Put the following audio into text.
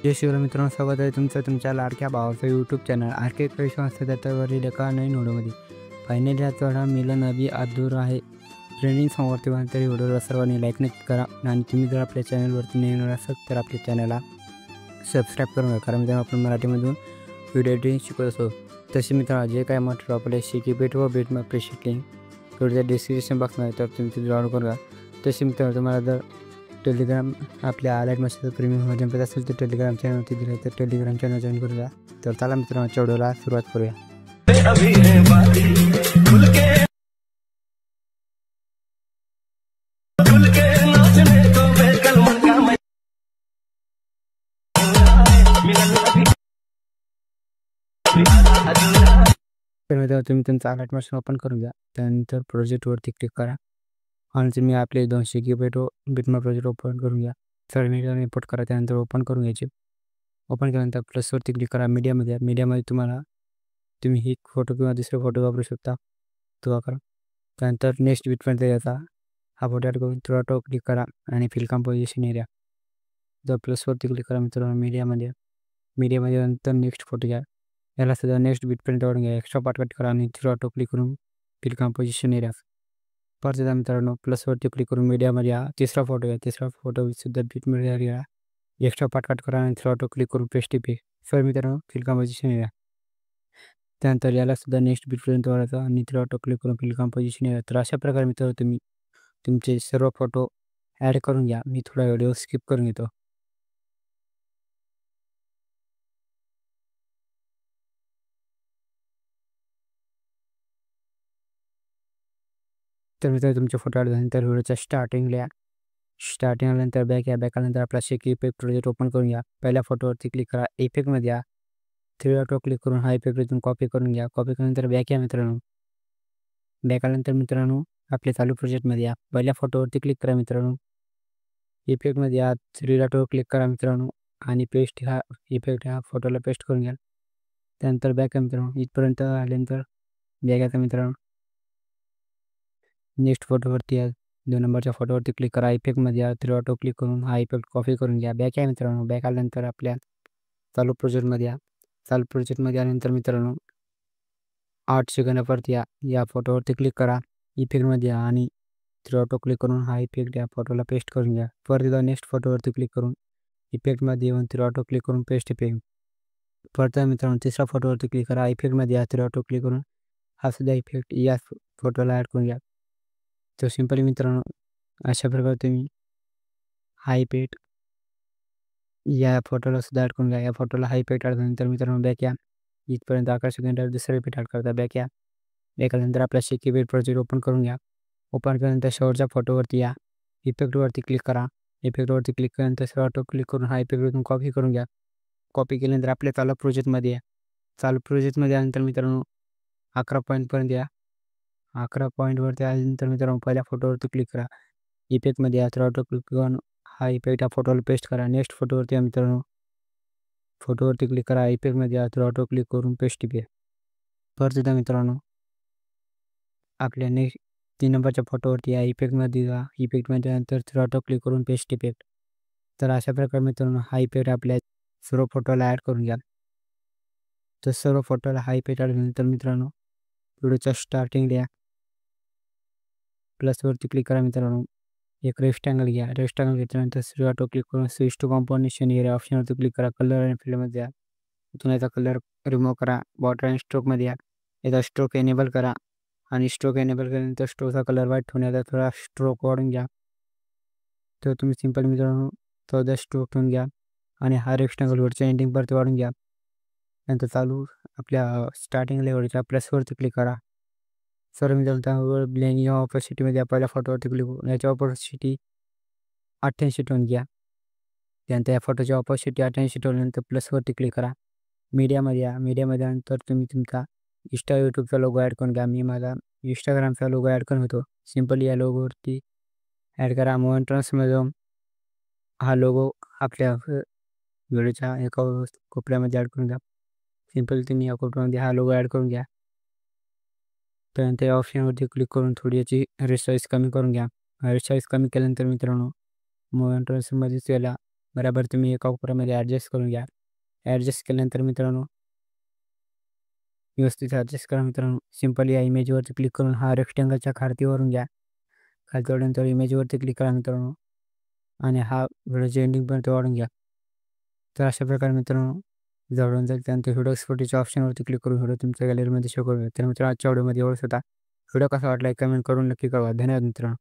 जय शिवराय मित्रांनो, स्वागत आहे तुमचं तुमच्या लाडक्या भावाचं यूट्यूब चॅनल आर के क्रिएशन असतं. त्याच्यावरील एका नवीन व्हिडिओमध्ये फायनली हा चढा मिलन अभी अधूर आहे ट्रेंडिंग सॉंगवरती तरी व्हिडिओला सर्वांनी लाईक नक्की करा. आणि तुम्ही जर आपल्या चॅनलवरती नवीन असाल तर आपल्या चॅनलला सबस्क्राईब करून घ्या, कारण मित्रांनो आपण मराठीमधून व्हिडिओ एडिटिंग शिकत असतो. तसे मित्रांनो जे काय मटेरियल आपल्या शिकीबीट व बीट मॅप शिकले थोड्या डिस्क्रिप्शन बॉक्समध्ये तर तुम्ही तिथे डाउनलोड करा. तसे मित्रांनो तुम्हाला जर टेलिग्राम आपल्या आलाईट मॅसेज प्रीमियम जमत असेल तर टेलिग्राम चॅनलवरती दिलं तर टेलिग्राम चॅनल जॉईन करूया. तर चला मित्रांनो व्हिडिओला सुरुवात करूया. तर तुम्ही तुमचा आलाईट मॅसेज ओपन करून घ्या. त्यानंतर प्रोजेक्टवरती क्लिक करा आणि तुम्ही आपले 200 GB बिटमॅप प्रोजेक्ट ओपन करून घ्या. सर्व मीडिया इम्पोर्ट करा, त्यानंतर ओपन करून घ्यायचे. ओपन केल्यानंतर प्लसवरती क्लिक करा. मीडियामध्ये तुम्ही ही फोटो किंवा दुसरे फोटो वापरू शकता, तो वापरा. त्यानंतर नेक्स्ट बिटपर्यंत याचा हा फोटो ॲड करून थोडा टॉप क्लिक करा आणि फिल कंपोजिशन एरिया जर प्लसवरती क्लिक करा. मित्रांनो मीडियामध्ये नंतर नेक्स्ट फोटो घ्या. याला सुद्धा नेक्स्ट बिटपर्यंत वाढून घ्या. एक्स्ट्रा पार्ट कट करा आणि थोडा टॉप क्लिक करून फिल कंपोजिशन एरिया परत एकदा मित्रांनो प्लसवरती क्लिक करून मीडियामध्ये तिसरा फोटो घ्या. तिसरा फोटो सुद्धा बिटमध्ये घ्या. एक्स्ट्रा पार्ट कट करा आणि थ्रू ऑटो क्लिक करून पेस्ट इफेक्ट सर मित्रांनो फिल कंपोजिशन एरिया. त्यानंतर याला सुद्धा नेक्स्ट बिटपर्यंत वाढायचा आणि थ्रू ऑटो क्लिक करून फिल कंपोजिशन एरिया. तर अशा प्रकारे मित्रांनो तुम्ही तुमचे सर्व फोटो ॲड करून घ्या. मी थोडा व्हिडिओ स्किप करून घेतो. तर मित्रांनो तुमचे फोटो ॲड झाल्यानंतर व्हिडिओच्या स्टार्टिंग आल्यानंतर बॅक आल्यानंतर आपला शेक इफेक्ट प्रोजेक्ट ओपन करून घ्या. पहिल्या फोटोवरती क्लिक करा. इफेक्टमध्ये या थ्री ऑटो क्लिक करून हा इफेक्ट इथून कॉपी करून घ्या. कॉपी केल्यानंतर बॅक मित्रांनो. बॅक आल्यानंतर मित्रांनो आपल्या चालू प्रोजेक्टमध्ये या. पहिल्या फोटोवरती क्लिक करा मित्रांनो. इफेक्टमध्ये या थ्री ऑटो क्लिक करा मित्रांनो आणि पेस्ट हा इफेक्ट ह्या फोटोला पेस्ट करून घ्या. त्यानंतर बॅक मित्रांनो. इथपर्यंत आल्यानंतर बॅक येतं मित्रांनो. नेक्स्ट फोटोवरती या. 2 नंबरच्या फोटोवरती क्लिक करा. इफेक्टमध्ये या थ्री ऑटो क्लिक करून हा इफेक्ट कॉपी करून घ्या. बॅक आहे मित्रांनो. बॅक आल्यानंतर आपल्या चालू प्रोजेक्टमध्ये या. चालू प्रोजेक्टमध्ये आल्यानंतर मित्रांनो 8 सेकंदावरती या फोटोवरती क्लिक करा. इफेक्टमध्ये या आणि थ्री ऑटो क्लिक करून हा इफेक्ट या फोटोला पेस्ट करून घ्या. परत एकदा नेक्स्ट फोटोवरती क्लिक करून इफेक्टमध्ये येऊन थ्री ऑटो क्लिक करून पेस्ट इफेक्ट. परत मित्रांनो तिसऱ्या फोटोवरती क्लिक करा. इफेक्टमध्ये या थ्री ऑटो क्लिक करून हा सुद्धा इफेक्ट या फोटोला ॲड करून घ्या. तर सिंपली मित्रांनो अशा प्रकारे तुम्ही हा इफेक्ट या फोटोला सुद्धा ॲड करून घ्या. या फोटोला हा इफेक्ट ॲड झाल्यानंतर मित्रांनो बॅक या. इथपर्यंत 11 सेकंदावर दुसरा इफेक्ट ॲड करता. बॅक या. बॅक आल्यानंतर आपला शेक इफेक्ट प्रोजेक्ट ओपन करून घ्या. ओपन केल्यानंतर शेवटच्या फोटोवरती या. इफेक्टवरती क्लिक करा. इफेक्टवरती क्लिक केल्यानंतर सर्व ऑटो क्लिक करून हा इफेक्ट इथून कॉपी करून घ्या. कॉपी केल्यानंतर आपल्या चालू प्रोजेक्टमध्ये या. चालू प्रोजेक्टमध्ये आल्यानंतर मित्रांनो 11 पॉईंटपर्यंत या. 11 पॉईंटवरती आल्यानंतर मित्रांनो पहिल्या फोटोवरती क्लिक करा. इफेक्टमध्ये या. थ्रू ऑटो क्लिक करून हा इफेक्ट या फोटोला पेस्ट करा. नेक्स्ट फोटोवरती या मित्रांनो. फोटोवरती क्लिक करा. इफेक्टमध्ये या. थ्रू ऑटो क्लिक करून पेस्ट इफेक्ट. परत एकदा मित्रांनो आपल्या नेक्स्ट 3 नंबरच्या फोटोवरती या. इफेक्टमध्ये जा. इफेक्टमध्ये नंतर थ्रू ऑटो क्लिक करून पेस्ट इफेक्ट. तर अशा प्रकारे मित्रांनो हा इफेक्ट आपल्या सर्व फोटोला ॲड करून घ्या. तर सर्व फोटोला हा इफेक्ट ॲड झाल्यानंतर मित्रांनो व्हिडिओच्या स्टार्टिंगला या. प्लसवरती क्लिक करा मित्रांनो. एक रेक्टँगल घ्या. रेक्टँगल घेतल्यानंतर थ्री ऑटो क्लिक करून स्विच टू कॉम्पोजिशन एरिया ऑप्शनवरती क्लिक करा. कलर आणि फिल्डमध्ये या. इथून याचा कलर रिमूव्ह करा. बॉर्डर आणि स्ट्रोकमध्ये या. याचा स्ट्रोक एनेबल करा आणि स्ट्रोक एनेबल केल्यानंतर स्ट्रोकचा कलर व्हाईट ठेवून थोडा स्ट्रोक वाढून घ्या. तर तुम्ही सिंपल मित्रांनो 14 स्ट्रोक ठेवून घ्या आणि हा रेक्टँगल वरच्या एंडिंगपर्यंत वाढून घ्या. नंतर चालू आपल्या स्टार्टिंग लेवलच्या प्लसवरती क्लिक करा. सर्व मित्रांनो त्यावर ब्लेंड या ऑपॉसिटीमध्ये पहिल्या फोटोवरती क्लिक करून याची ऑपॉसिटी 88 ठेवून घ्या. त्यानंतर या फोटोची ऑपॉसिटी 88 ठेवल्यानंतर प्लसवरती क्लिक करा. मीडियामध्ये या. मीडियामध्ये नंतर तुम्ही तुमचा यूट्यूबचा लोगो ॲड करून घ्या. मी माझा इंस्टाग्रामचा लोगो ॲड करत होतो. सिंपली या लोगोवरती ॲड करा. मूव्ह ट्रान्समध्ये जाऊन हा लोगो आपल्या व्हिडिओच्या एका कोपऱ्यामध्ये ॲड करून घ्या. सिंपली तुम्ही या कोपऱ्यामध्ये हा लोगो ॲड करून घ्या. त्यानंतर या ऑप्शनवरती क्लिक करून थोडी याची रेट साईज कमी करून घ्या. रेट साईज कमी केल्यानंतर मित्रांनो मूव्ह ट्रान्सफरमध्ये याला बरोबर तुम्ही एका कोपऱ्यामध्ये ॲडजस्ट करून घ्या. ॲडजस्ट केल्यानंतर मित्रांनो, व्यवस्थित ॲडजस्ट करा मित्रांनो. सिंपल या इमेजवरती क्लिक करून हा रेक्टेंगलच्या खालतीवरून घ्या. खालती वाढल्यानंतर इमेजवरती क्लिक करा मित्रांनो आणि हा व्हिडिओच्या एंडिंगपर्यंत वाढून घ्या. तर अशा प्रकारे मित्रांनो जवळून जाईल. त्यानंतर व्हिडिओ एक्सपोर्टच्या ऑप्शनवरती क्लिक करून व्हिडिओ तुमच्या गॅलरीमध्ये शो करूया. तर मित्रांनो आजच्या व्हिडिओमध्ये एवढंच होता. व्हिडिओ कसा वाटला कमेंट करून नक्की कळवा. धन्यवाद मित्रांनो.